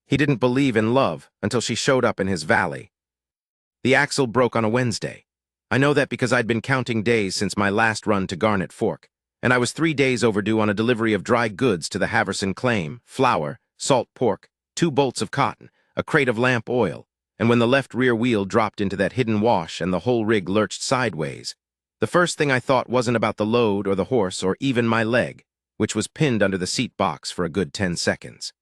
He didn't believe in love until she showed up in his valley. The axle broke on a Wednesday. I know that because I'd been counting days since my last run to Garnet Fork, and I was 3 days overdue on a delivery of dry goods to the Haverson claim: flour, salt pork, 2 bolts of cotton, a crate of lamp oil, and when the left rear wheel dropped into that hidden wash and the whole rig lurched sideways, the first thing I thought wasn't about the load or the horse or even my leg, which was pinned under the seat box for a good 10 seconds.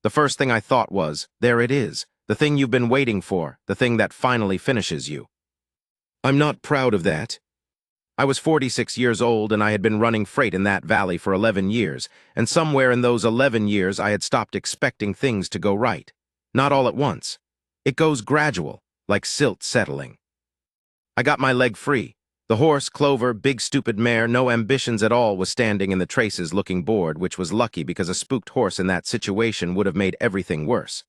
The first thing I thought was, there it is, the thing you've been waiting for, the thing that finally finishes you. I'm not proud of that. I was 46 years old and I had been running freight in that valley for 11 years, and somewhere in those 11 years I had stopped expecting things to go right. Not all at once. It goes gradual, like silt settling. I got my leg free. The horse, Clover, big stupid mare, no ambitions at all, was standing in the traces looking bored, which was lucky because a spooked horse in that situation would have made everything worse.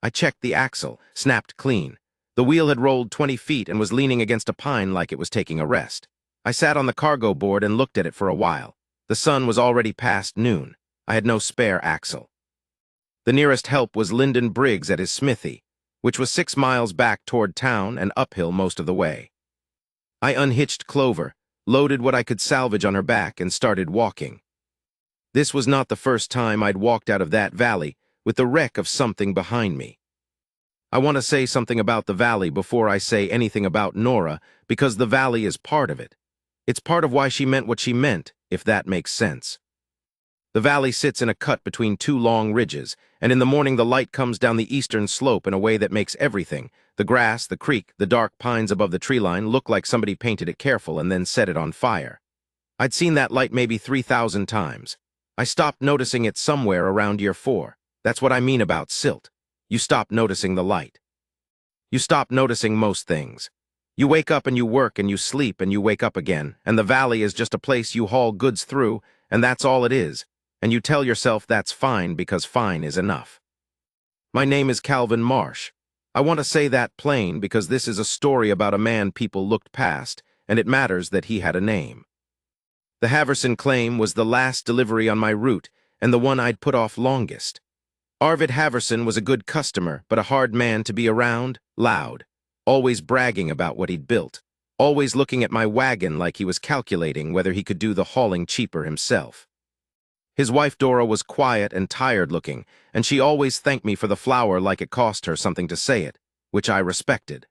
I checked the axle, snapped clean. The wheel had rolled 20 feet and was leaning against a pine like it was taking a rest. I sat on the cargo board and looked at it for a while. The sun was already past noon. I had no spare axle. The nearest help was Lyndon Briggs at his smithy, which was 6 miles back toward town and uphill most of the way. I unhitched Clover, loaded what I could salvage on her back, and started walking. This was not the first time I'd walked out of that valley with the wreck of something behind me. I want to say something about the valley before I say anything about Nora, because the valley is part of it. It's part of why she meant what she meant, if that makes sense. The valley sits in a cut between 2 long ridges, and in the morning the light comes down the eastern slope in a way that makes everything, the grass, the creek, the dark pines above the tree line, look like somebody painted it careful and then set it on fire. I'd seen that light maybe 3,000 times. I stopped noticing it somewhere around year 4. That's what I mean about silt. You stop noticing the light. You stop noticing most things. You wake up and you work and you sleep and you wake up again, and the valley is just a place you haul goods through, and that's all it is. And you tell yourself that's fine because fine is enough. My name is Calvin Marsh. I want to say that plain because this is a story about a man people looked past, and it matters that he had a name. The Haverson claim was the last delivery on my route and the one I'd put off longest. Arvid Haverson was a good customer, but a hard man to be around, loud, always bragging about what he'd built, always looking at my wagon like he was calculating whether he could do the hauling cheaper himself. His wife Dora was quiet and tired-looking, and she always thanked me for the flour like it cost her something to say it, which I respected.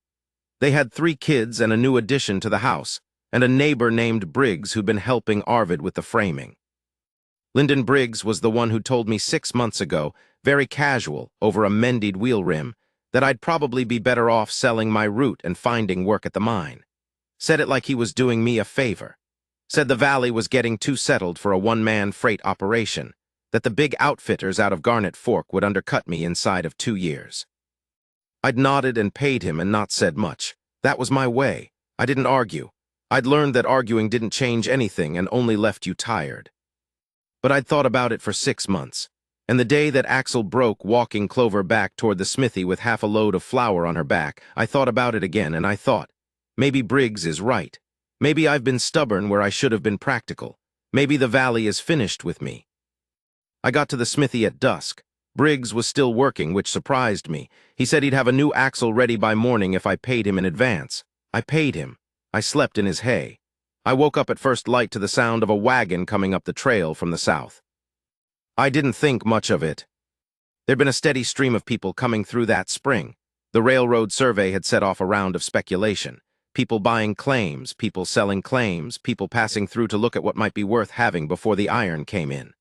They had 3 kids and a new addition to the house, and a neighbor named Briggs who'd been helping Arvid with the framing. Lyndon Briggs was the one who told me 6 months ago, very casual, over a mended wheel rim, that I'd probably be better off selling my route and finding work at the mine. Said it like he was doing me a favor. Said the valley was getting too settled for a one-man freight operation, that the big outfitters out of Garnet Fork would undercut me inside of 2 years. I'd nodded and paid him and not said much. That was my way. I didn't argue. I'd learned that arguing didn't change anything and only left you tired. But I'd thought about it for 6 months, and the day that Axel broke walking Clover back toward the smithy with half a load of flour on her back, I thought about it again, and I thought, maybe Briggs is right. Maybe I've been stubborn where I should have been practical. Maybe the valley is finished with me. I got to the smithy at dusk. Briggs was still working, which surprised me. He said he'd have a new axle ready by morning if I paid him in advance. I paid him. I slept in his hay. I woke up at first light to the sound of a wagon coming up the trail from the south. I didn't think much of it. There'd been a steady stream of people coming through that spring. The railroad survey had set off a round of speculation. People buying claims, people selling claims, people passing through to look at what might be worth having before the iron came in.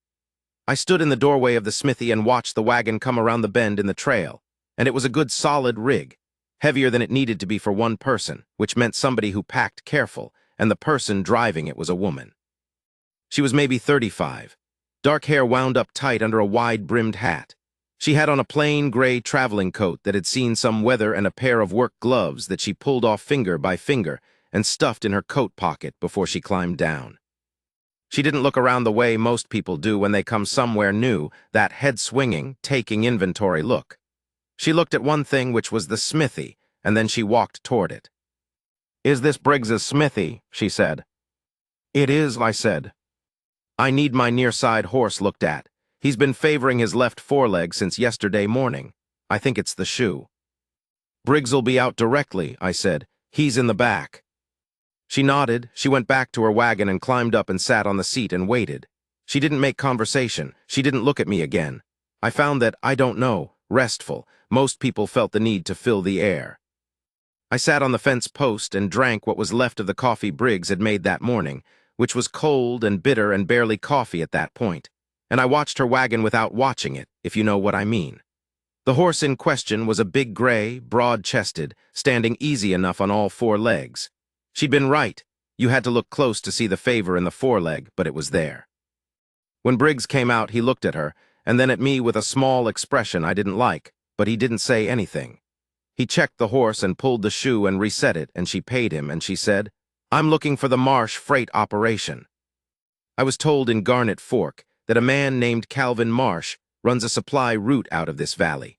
I stood in the doorway of the smithy and watched the wagon come around the bend in the trail, and it was a good solid rig, heavier than it needed to be for one person, which meant somebody who packed careful, and the person driving it was a woman. She was maybe 35. Dark hair wound up tight under a wide-brimmed hat. She had on a plain gray traveling coat that had seen some weather and a pair of work gloves that she pulled off finger by finger and stuffed in her coat pocket before she climbed down. She didn't look around the way most people do when they come somewhere new, that head-swinging, taking inventory look. She looked at one thing, which was the smithy, and then she walked toward it. "Is this Briggs's smithy?" she said. "It is," I said. "I need my near-side horse looked at. He's been favoring his left foreleg since yesterday morning. I think it's the shoe. Briggs'll be out directly, I said. He's in the back. She nodded. She went back to her wagon and climbed up and sat on the seat and waited. She didn't make conversation. She didn't look at me again. I found that, I don't know, restful. Most people felt the need to fill the air. I sat on the fence post and drank what was left of the coffee Briggs had made that morning, which was cold and bitter and barely coffee at that point. And I watched her wagon without watching it, if you know what I mean. The horse in question was a big gray, broad-chested, standing easy enough on all four legs. She'd been right. You had to look close to see the favor in the foreleg, but it was there. When Briggs came out, he looked at her, and then at me with a small expression I didn't like, but he didn't say anything. He checked the horse and pulled the shoe and reset it, and she paid him, and she said, "I'm looking for the Marsh freight operation." I was told in Garnet Fork that a man named Calvin Marsh runs a supply route out of this valley.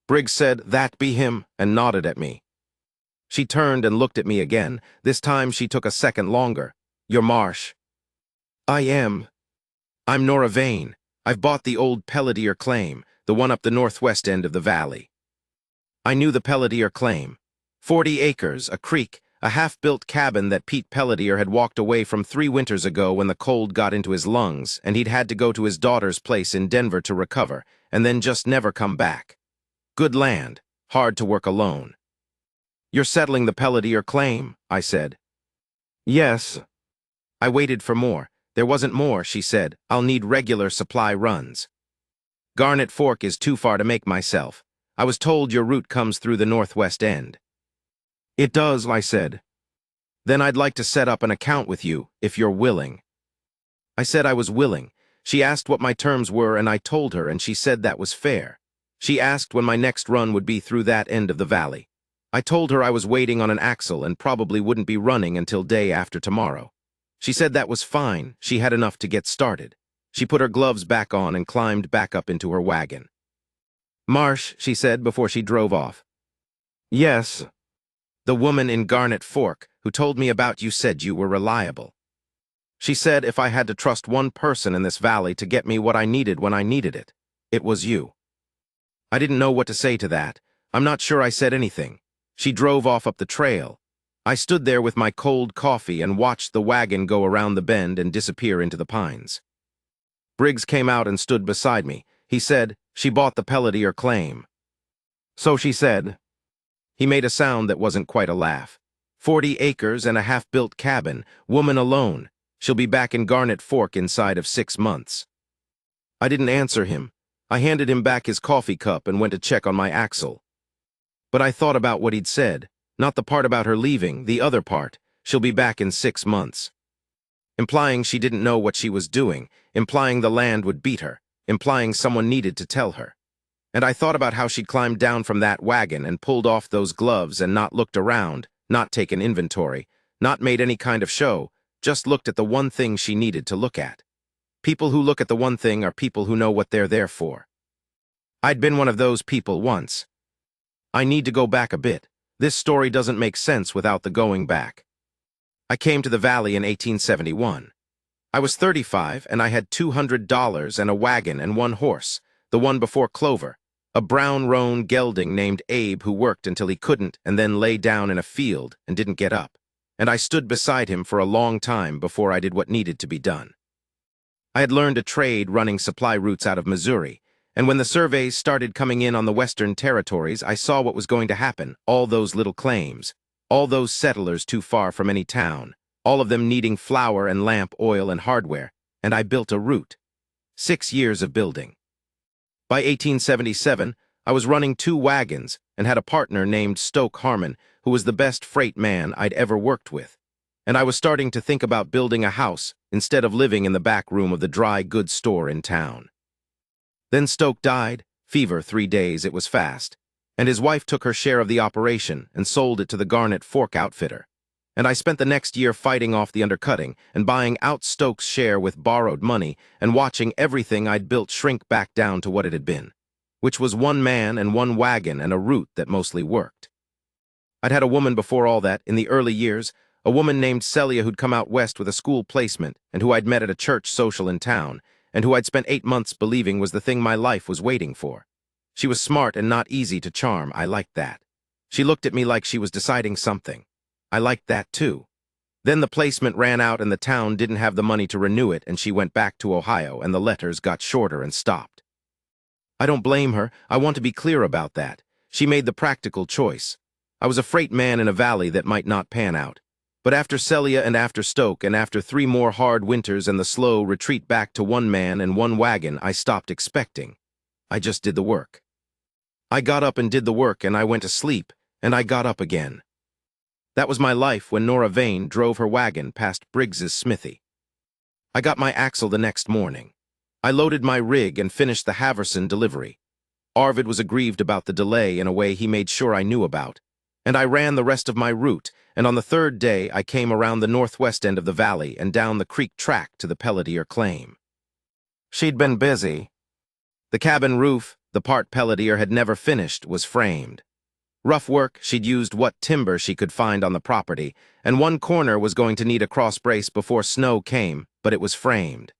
Briggs said, "That be him," and nodded at me. She turned and looked at me again. This time she took a second longer. "You're Marsh." "I am. I'm Nora Vane. I've bought the old Pelletier claim, the one up the northwest end of the valley." I knew the Pelletier claim. 40 acres, a creek, a half-built cabin that Pete Pelletier had walked away from 3 winters ago when the cold got into his lungs, and he'd had to go to his daughter's place in Denver to recover, and then just never come back. Good land, hard to work alone. "You're settling the Pelletier claim," I said. "Yes." I waited for more. "There wasn't more," she said. "I'll need regular supply runs. Garnet Fork is too far to make myself. I was told your route comes through the northwest end." "It does," I said. "Then I'd like to set up an account with you, if you're willing." I said I was willing. She asked what my terms were, and I told her, and she said that was fair. She asked when my next run would be through that end of the valley. I told her I was waiting on an axle and probably wouldn't be running until day after tomorrow. She said that was fine. She had enough to get started. She put her gloves back on and climbed back up into her wagon. "Marsh," she said before she drove off. "Yes." "The woman in Garnet Fork who told me about you said you were reliable. She said if I had to trust one person in this valley to get me what I needed when I needed it, it was you." I didn't know what to say to that. I'm not sure I said anything. She drove off up the trail. I stood there with my cold coffee and watched the wagon go around the bend and disappear into the pines. Briggs came out and stood beside me. He said, "She bought the Pelletier claim." "So she said." He made a sound that wasn't quite a laugh. 40 acres and a half-built cabin, woman alone. She'll be back in Garnet Fork inside of 6 months. I didn't answer him. I handed him back his coffee cup and went to check on my axle. But I thought about what he'd said, not the part about her leaving, the other part. She'll be back in 6 months. Implying she didn't know what she was doing, implying the land would beat her, implying someone needed to tell her. And I thought about how she'd climbed down from that wagon and pulled off those gloves and not looked around, not taken inventory, not made any kind of show, just looked at the one thing she needed to look at. People who look at the one thing are people who know what they're there for. I'd been one of those people once. I need to go back a bit. This story doesn't make sense without the going back. I came to the valley in 1871. I was 35 and I had $200 and a wagon and 1 horse, the one before Clover, a brown roan gelding named Abe who worked until he couldn't and then lay down in a field and didn't get up. And I stood beside him for a long time before I did what needed to be done. I had learned a trade running supply routes out of Missouri, and when the surveys started coming in on the western territories, I saw what was going to happen, all those little claims, all those settlers too far from any town, all of them needing flour and lamp oil and hardware, and I built a route. 6 years of building. By 1877, I was running 2 wagons and had a partner named Stoke Harmon, who was the best freight man I'd ever worked with. And I was starting to think about building a house instead of living in the back room of the dry goods store in town. Then Stoke died, fever 3 days, it was fast, and his wife took her share of the operation and sold it to the Garnet Fork outfitter. And I spent the next year fighting off the undercutting and buying out Stoke's share with borrowed money and watching everything I'd built shrink back down to what it had been, which was 1 man and 1 wagon and a route that mostly worked. I'd had a woman before all that, in the early years, a woman named Celia who'd come out west with a school placement and who I'd met at a church social in town, and who I'd spent 8 months believing was the thing my life was waiting for. She was smart and not easy to charm. I liked that. She looked at me like she was deciding something. I liked that too. Then the placement ran out and the town didn't have the money to renew it, and she went back to Ohio and the letters got shorter and stopped. I don't blame her. I want to be clear about that. She made the practical choice. I was a freight man in a valley that might not pan out. But after Celia and after Stoke and after 3 more hard winters and the slow retreat back to 1 man and 1 wagon, I stopped expecting. I just did the work. I got up and did the work, and I went to sleep, and I got up again. That was my life when Nora Vane drove her wagon past Briggs's smithy. I got my axle the next morning. I loaded my rig and finished the Haverson delivery. Arvid was aggrieved about the delay in a way he made sure I knew about, and I ran the rest of my route, and on the 3rd day I came around the northwest end of the valley and down the creek track to the Pelletier claim. She'd been busy. The cabin roof, the part Pelletier had never finished, was framed. Rough work. She'd used what timber she could find on the property, and 1 corner was going to need a cross brace before snow came, but it was framed.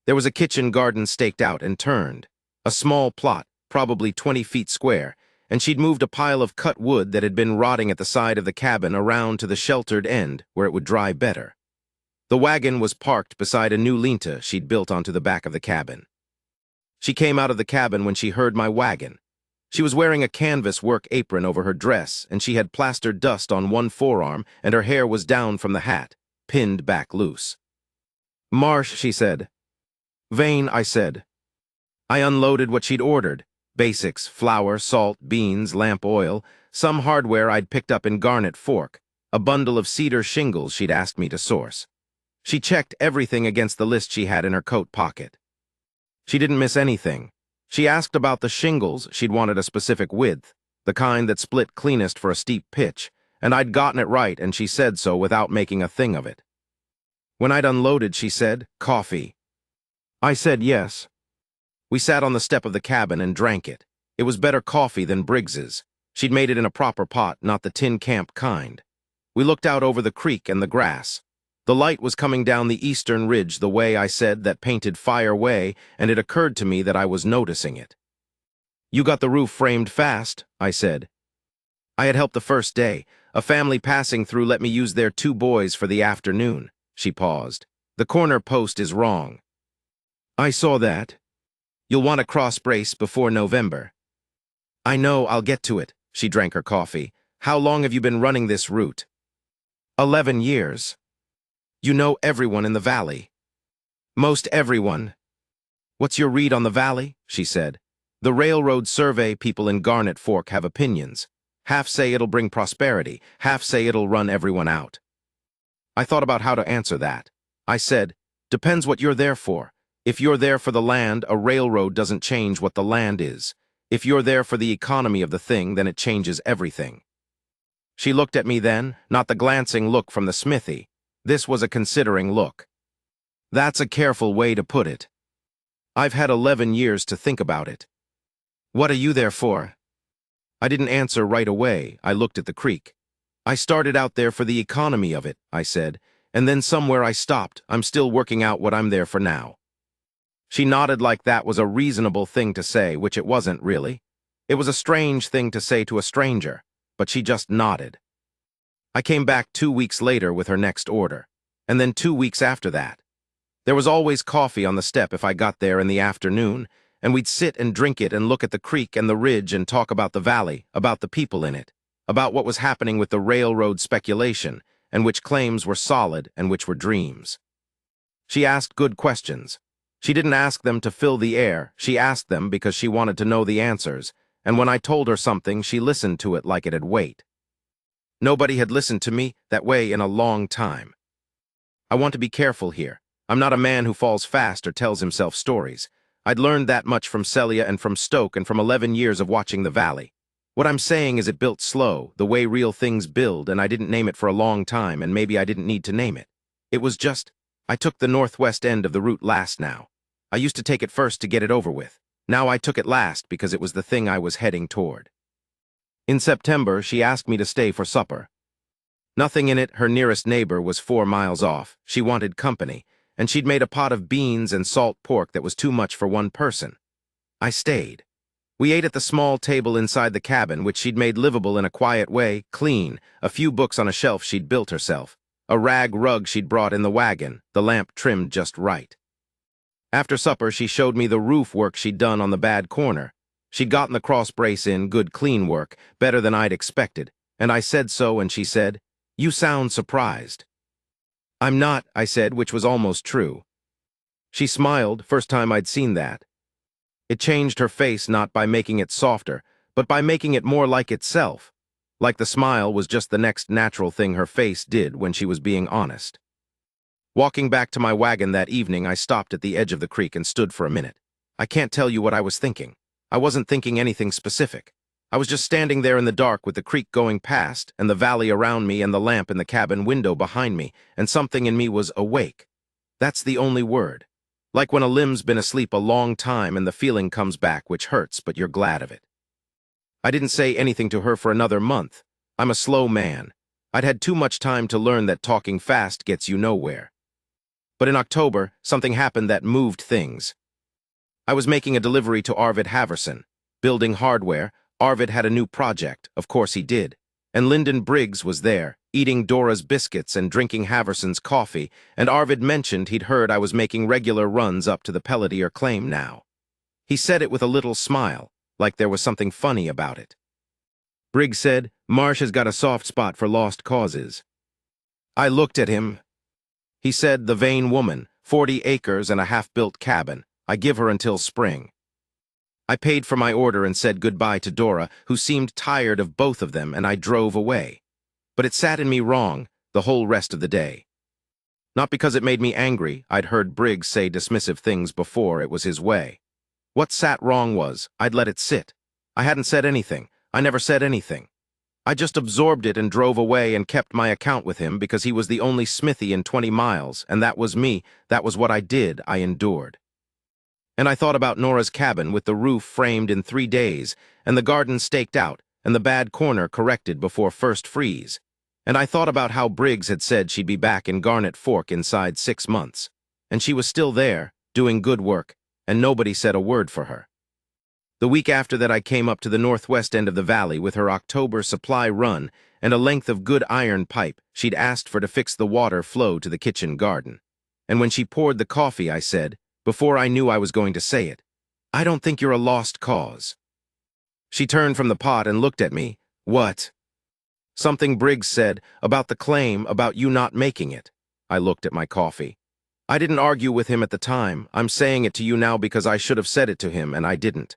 There was a kitchen garden staked out and turned, a small plot, probably 20 feet square, and she'd moved a pile of cut wood that had been rotting at the side of the cabin around to the sheltered end where it would dry better. The wagon was parked beside a new linta she'd built onto the back of the cabin. She came out of the cabin when she heard my wagon. She was wearing a canvas work apron over her dress, and she had plastered dust on 1 forearm, and her hair was down from the hat, pinned back loose. "Marsh," she said. "Vane," I said. I unloaded what she'd ordered. Basics: flour, salt, beans, lamp oil, some hardware I'd picked up in Garnet Fork, a bundle of cedar shingles she'd asked me to source. She checked everything against the list she had in her coat pocket. She didn't miss anything. She asked about the shingles. She'd wanted a specific width, the kind that split cleanest for a steep pitch, and I'd gotten it right, and she said so without making a thing of it. When I'd unloaded, she said, "Coffee." I said yes. We sat on the step of the cabin and drank it. It was better coffee than Briggs's. She'd made it in a proper pot, not the tin camp kind. We looked out over the creek and the grass. The light was coming down the eastern ridge the way I said, that painted Fire Way, and it occurred to me that I was noticing it. "You got the roof framed fast," I said. I had helped the first day. A family passing through let me use their 2 boys for the afternoon. She paused. "The corner post is wrong." "I saw that. You'll want a cross brace before November." "I know, I'll get to it." She drank her coffee. "How long have you been running this route?" 11 years. "You know everyone in the valley." "Most everyone." "What's your read on the valley?" she said. "The railroad survey people in Garnet Fork have opinions. Half say it'll bring prosperity, half say it'll run everyone out." I thought about how to answer that. I said, "Depends what you're there for. If you're there for the land, a railroad doesn't change what the land is. If you're there for the economy of the thing, then it changes everything." She looked at me then, not the glancing look from the smithy. This was a considering look. "That's a careful way to put it. I've had 11 years to think about it." "What are you there for?" I didn't answer right away. I looked at the creek. "I started out there for the economy of it," I said, "and then somewhere I stopped. I'm still working out what I'm there for now." She nodded like that was a reasonable thing to say, which it wasn't really. It was a strange thing to say to a stranger, but she just nodded. I came back 2 weeks later with her next order, and then 2 weeks after that. There was always coffee on the step if I got there in the afternoon, and we'd sit and drink it and look at the creek and the ridge and talk about the valley, about the people in it, about what was happening with the railroad speculation, and which claims were solid and which were dreams. She asked good questions. She didn't ask them to fill the air. She asked them because she wanted to know the answers, and when I told her something, she listened to it like it had weight. Nobody had listened to me that way in a long time. I want to be careful here. I'm not a man who falls fast or tells himself stories. I'd learned that much from Celia and from Stoke and from 11 years of watching the valley. What I'm saying is it built slow, the way real things build, and I didn't name it for a long time, and maybe I didn't need to name it. It was just, I took the northwest end of the route last now. I used to take it first to get it over with. Now I took it last because it was the thing I was heading toward. In September, she asked me to stay for supper. Nothing in it. Her nearest neighbor was 4 miles off. She wanted company, and she'd made a pot of beans and salt pork that was too much for one person. I stayed. We ate at the small table inside the cabin, which she'd made livable in a quiet way, clean, a few books on a shelf she'd built herself, a rag rug she'd brought in the wagon, the lamp trimmed just right. After supper, she showed me the roof work she'd done on the bad corner. She'd gotten the cross brace in, good clean work, better than I'd expected, and I said so, and she said, "You sound surprised." "I'm not," I said, which was almost true. She smiled, first time I'd seen that. It changed her face not by making it softer, but by making it more like itself. Like the smile was just the next natural thing her face did when she was being honest. Walking back to my wagon that evening, I stopped at the edge of the creek and stood for a minute. I can't tell you what I was thinking. I wasn't thinking anything specific. I was just standing there in the dark with the creek going past and the valley around me and the lamp in the cabin window behind me, and something in me was awake. That's the only word. Like when a limb's been asleep a long time and the feeling comes back, which hurts, but you're glad of it. I didn't say anything to her for another month. I'm a slow man. I'd had too much time to learn that talking fast gets you nowhere. But in October, something happened that moved things. I was making a delivery to Arvid Haverson. Building hardware, Arvid had a new project, of course he did. And Lyndon Briggs was there, eating Dora's biscuits and drinking Haverson's coffee, and Arvid mentioned he'd heard I was making regular runs up to the Pelletier claim now. He said it with a little smile, like there was something funny about it. Briggs said, "Marsh has got a soft spot for lost causes." I looked at him. He said, "The vain woman, 40 acres and a half-built cabin. I give her until spring." I paid for my order and said goodbye to Dora, who seemed tired of both of them, and I drove away. But it sat in me wrong the whole rest of the day. Not because it made me angry. I'd heard Briggs say dismissive things before, it was his way. What sat wrong was, I'd let it sit. I hadn't said anything. I never said anything. I just absorbed it and drove away and kept my account with him because he was the only smithy in 20 miles, and that was me. That was what I did. I endured. And I thought about Nora's cabin with the roof framed in 3 days, and the garden staked out, and the bad corner corrected before first freeze. And I thought about how Briggs had said she'd be back in Garnet Fork inside 6 months. And she was still there, doing good work, and nobody said a word for her. The week after that, I came up to the northwest end of the valley with her October supply run and a length of good iron pipe she'd asked for to fix the water flow to the kitchen garden. And when she poured the coffee, I said, before I knew I was going to say it, "I don't think you're a lost cause." She turned from the pot and looked at me. "What?" "Something Briggs said about the claim, about you not making it." I looked at my coffee. "I didn't argue with him at the time. I'm saying it to you now because I should have said it to him, and I didn't."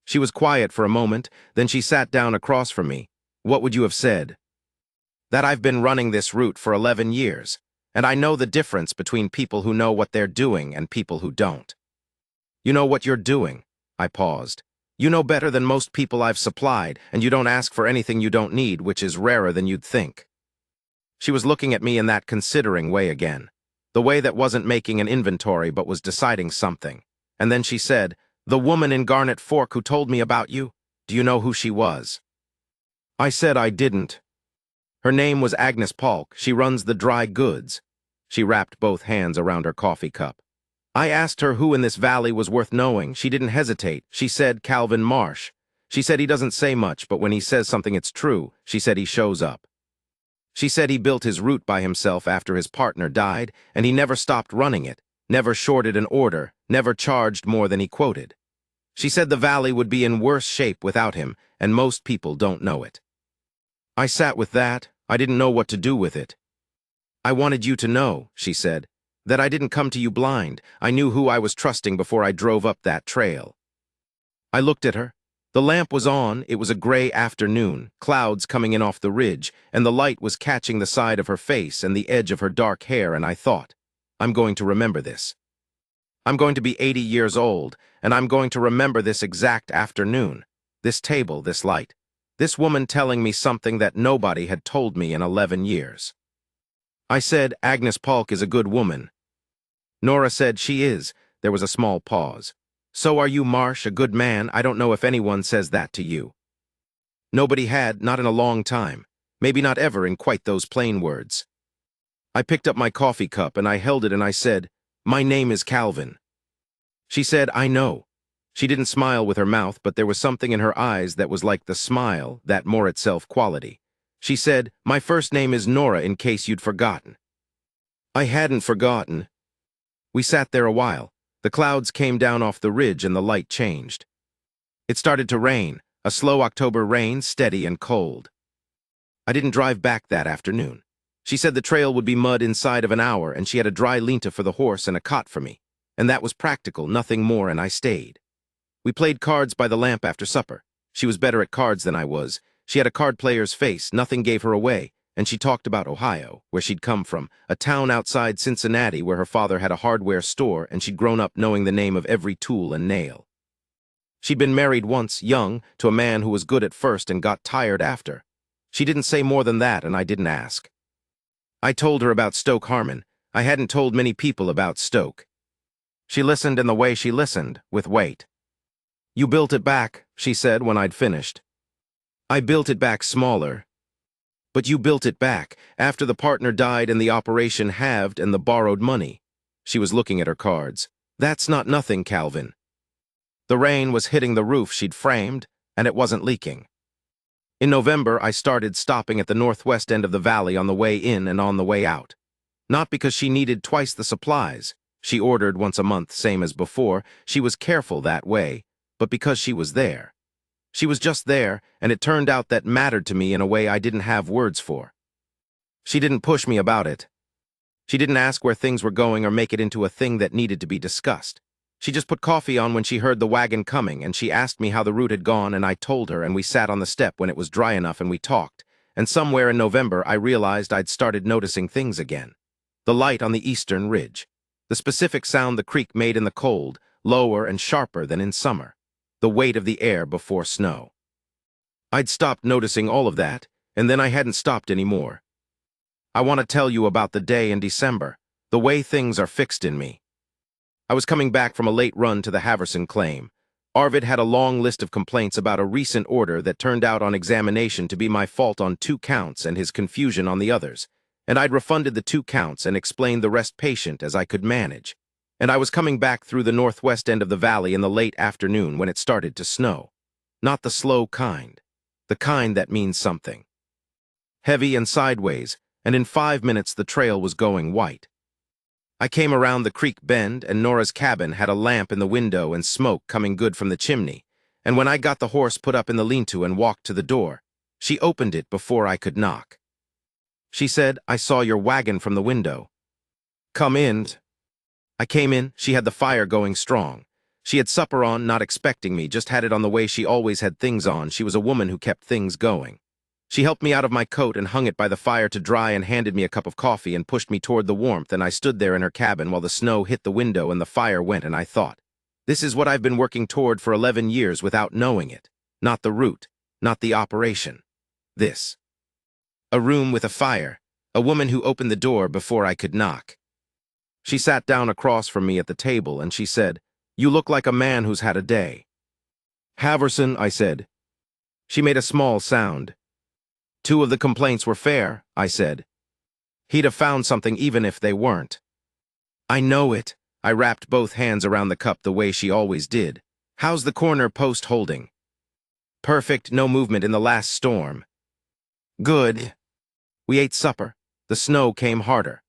She was quiet for a moment, then she sat down across from me. "What would you have said?" "That I've been running this route for 11 years. And I know the difference between people who know what they're doing and people who don't." "You know what you're doing." I paused. "You know better than most people I've supplied, and you don't ask for anything you don't need, which is rarer than you'd think." She was looking at me in that considering way again, the way that wasn't making an inventory but was deciding something. And then she said, "The woman in Garnet Fork who told me about you, do you know who she was?" I said I didn't. "Her name was Agnes Polk. She runs the dry goods." She wrapped both hands around her coffee cup. "I asked her who in this valley was worth knowing. She didn't hesitate. She said Calvin Marsh. She said he doesn't say much, but when he says something it's true. She said he shows up. She said he built his route by himself after his partner died, and he never stopped running it, never shorted an order, never charged more than he quoted. She said the valley would be in worse shape without him, and most people don't know it." I sat with that. I didn't know what to do with it. "I wanted you to know," she said, "that I didn't come to you blind. I knew who I was trusting before I drove up that trail." I looked at her. The lamp was on. It was a gray afternoon, clouds coming in off the ridge, and the light was catching the side of her face and the edge of her dark hair, and I thought, I'm going to remember this. I'm going to be 80 years old, and I'm going to remember this exact afternoon, this table, this light. This woman telling me something that nobody had told me in 11 years. I said, "Agnes Polk is a good woman." Nora said, "She is." There was a small pause. "So are you, Marsh, a good man. I don't know if anyone says that to you." Nobody had, not in a long time. Maybe not ever in quite those plain words. I picked up my coffee cup and I held it and I said, "My name is Calvin." She said, "I know." She didn't smile with her mouth, but there was something in her eyes that was like the smile, that more itself quality. She said, "My first name is Nora, in case you'd forgotten." I hadn't forgotten. We sat there a while. The clouds came down off the ridge and the light changed. It started to rain, a slow October rain, steady and cold. I didn't drive back that afternoon. She said the trail would be mud inside of an hour and she had a dry linta for the horse and a cot for me. And that was practical, nothing more, and I stayed. We played cards by the lamp after supper. She was better at cards than I was. She had a card player's face, nothing gave her away, and she talked about Ohio, where she'd come from, a town outside Cincinnati where her father had a hardware store and she'd grown up knowing the name of every tool and nail. She'd been married once, young, to a man who was good at first and got tired after. She didn't say more than that, and I didn't ask. I told her about Stoke Harmon. I hadn't told many people about Stoke. She listened in the way she listened, with weight. "You built it back," she said when I'd finished. "I built it back smaller." "But you built it back, after the partner died and the operation halved and the borrowed money." She was looking at her cards. "That's not nothing, Calvin." The rain was hitting the roof she'd framed, and it wasn't leaking. In November, I started stopping at the northwest end of the valley on the way in and on the way out. Not because she needed twice the supplies. She ordered once a month, same as before. She was careful that way, but because she was there. She was just there, and it turned out that mattered to me in a way I didn't have words for. She didn't push me about it. She didn't ask where things were going or make it into a thing that needed to be discussed. She just put coffee on when she heard the wagon coming, and she asked me how the route had gone, and I told her, and we sat on the step when it was dry enough and we talked. And somewhere in November, I realized I'd started noticing things again. The light on the eastern ridge. The specific sound the creek made in the cold, lower and sharper than in summer. The weight of the air before snow. I'd stopped noticing all of that, and then I hadn't stopped anymore. I want to tell you about the day in December, the way things are fixed in me. I was coming back from a late run to the Haverson claim. Arvid had a long list of complaints about a recent order that turned out on examination to be my fault on 2 counts and his confusion on the others. And I'd refunded the 2 counts and explained the rest patient as I could manage. And I was coming back through the northwest end of the valley in the late afternoon when it started to snow. Not the slow kind. The kind that means something. Heavy and sideways, and in 5 minutes the trail was going white. I came around the creek bend, and Nora's cabin had a lamp in the window and smoke coming good from the chimney. And when I got the horse put up in the lean-to and walked to the door, she opened it before I could knock. She said, "I saw your wagon from the window." "Come in." I came in. She had the fire going strong. She had supper on, not expecting me, just had it on the way she always had things on. She was a woman who kept things going. She helped me out of my coat and hung it by the fire to dry and handed me a cup of coffee and pushed me toward the warmth, and I stood there in her cabin while the snow hit the window and the fire went, and I thought, this is what I've been working toward for 11 years without knowing it. Not the route, not the operation. This. A room with a fire, a woman who opened the door before I could knock. She sat down across from me at the table and she said, "You look like a man who's had a day." "Haverson," I said. She made a small sound. "2 of the complaints were fair," I said. "He'd have found something even if they weren't." "I know it." I wrapped both hands around the cup the way she always did. "How's the corner post holding?" "Perfect, no movement in the last storm." "Good." We ate supper. The snow came harder.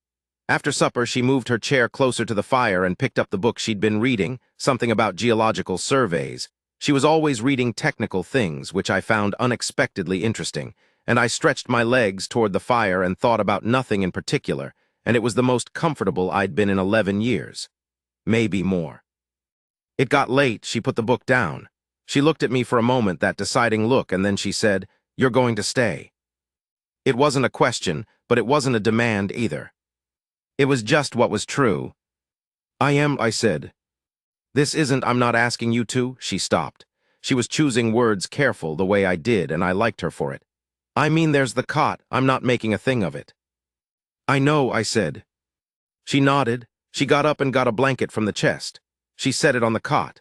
After supper, she moved her chair closer to the fire and picked up the book she'd been reading, something about geological surveys. She was always reading technical things, which I found unexpectedly interesting, and I stretched my legs toward the fire and thought about nothing in particular, and it was the most comfortable I'd been in 11 years. Maybe more. It got late. She put the book down. She looked at me for a moment, that deciding look, and then she said, "You're going to stay." It wasn't a question, but it wasn't a demand either. It was just what was true. "I am," I said. "This isn't, I'm not asking you to." She stopped. She was choosing words careful the way I did, and I liked her for it. "I mean, there's the cot. I'm not making a thing of it." "I know," I said. She nodded. She got up and got a blanket from the chest. She set it on the cot.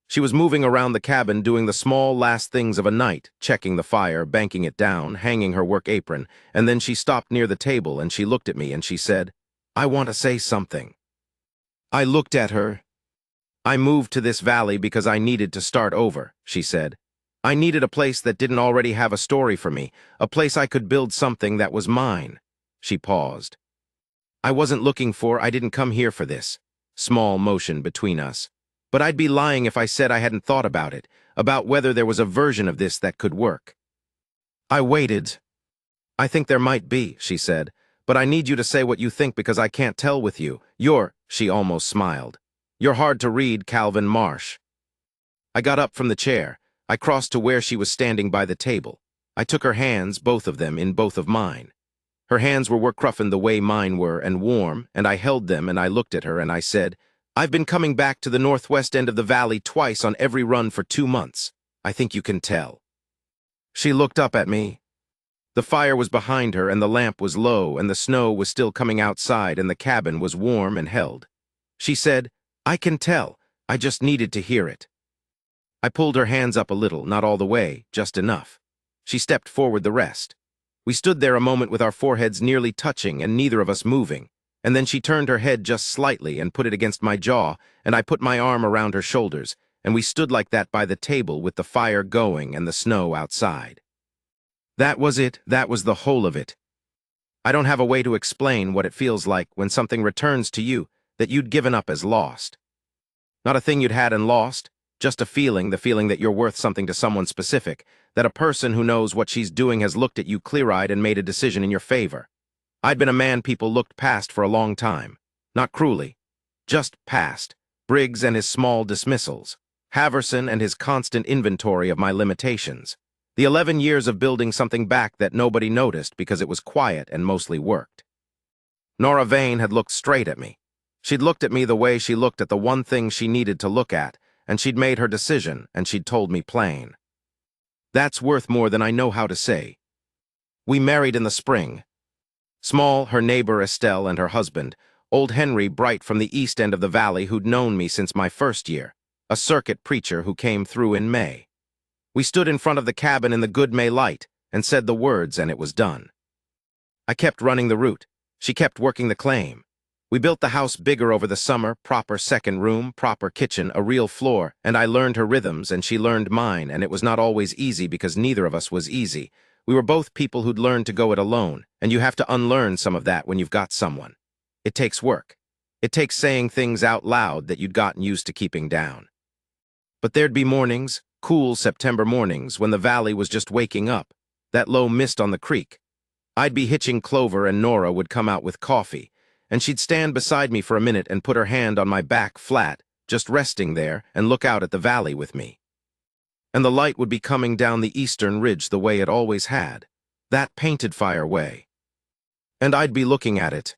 She was moving around the cabin doing the small last things of a night, checking the fire, banking it down, hanging her work apron, and then she stopped near the table and she looked at me and she said, "I want to say something." I looked at her. "I moved to this valley because I needed to start over," she said. "I needed a place that didn't already have a story for me, a place I could build something that was mine." She paused. I didn't come here for this." Small motion between us. "But I'd be lying if I said I hadn't thought about it, about whether there was a version of this that could work." I waited. "I think there might be," she said, "but I need you to say what you think because I can't tell with you. She almost smiled. "You're hard to read, Calvin Marsh." I got up from the chair. I crossed to where she was standing by the table. I took her hands, both of them, in both of mine. Her hands were roughened the way mine were, and warm, and I held them and I looked at her and I said, "I've been coming back to the northwest end of the valley twice on every run for 2 months. I think you can tell." She looked up at me. The fire was behind her and the lamp was low and the snow was still coming outside and the cabin was warm and held. She said, "I can tell. I just needed to hear it." I pulled her hands up a little, not all the way, just enough. She stepped forward the rest. We stood there a moment with our foreheads nearly touching and neither of us moving, and then she turned her head just slightly and put it against my jaw, and I put my arm around her shoulders, and we stood like that by the table with the fire going and the snow outside. That was it. That was the whole of it. I don't have a way to explain what it feels like when something returns to you that you'd given up as lost. Not a thing you'd had and lost, just a feeling, the feeling that you're worth something to someone specific, that a person who knows what she's doing has looked at you clear-eyed and made a decision in your favor. I'd been a man people looked past for a long time. Not cruelly. Just past. Briggs and his small dismissals. Haverson and his constant inventory of my limitations. The 11 years of building something back that nobody noticed because it was quiet and mostly worked. Nora Vane had looked straight at me. She'd looked at me the way she looked at the one thing she needed to look at, and she'd made her decision, and she'd told me plain. That's worth more than I know how to say. We married in the spring. Small, her neighbor Estelle and her husband, old Henry Bright from the east end of the valley who'd known me since my first year, a circuit preacher who came through in May. We stood in front of the cabin in the good May light and said the words and it was done. I kept running the route. She kept working the claim. We built the house bigger over the summer, proper second room, proper kitchen, a real floor, and I learned her rhythms and she learned mine, and it was not always easy because neither of us was easy. We were both people who'd learned to go it alone, and you have to unlearn some of that when you've got someone. It takes work. It takes saying things out loud that you'd gotten used to keeping down. But there'd be mornings, cool September mornings, when the valley was just waking up, that low mist on the creek. I'd be hitching Clover and Nora would come out with coffee, and she'd stand beside me for a minute and put her hand on my back flat, just resting there, and look out at the valley with me. And the light would be coming down the eastern ridge the way it always had, that painted fire way. And I'd be looking at it,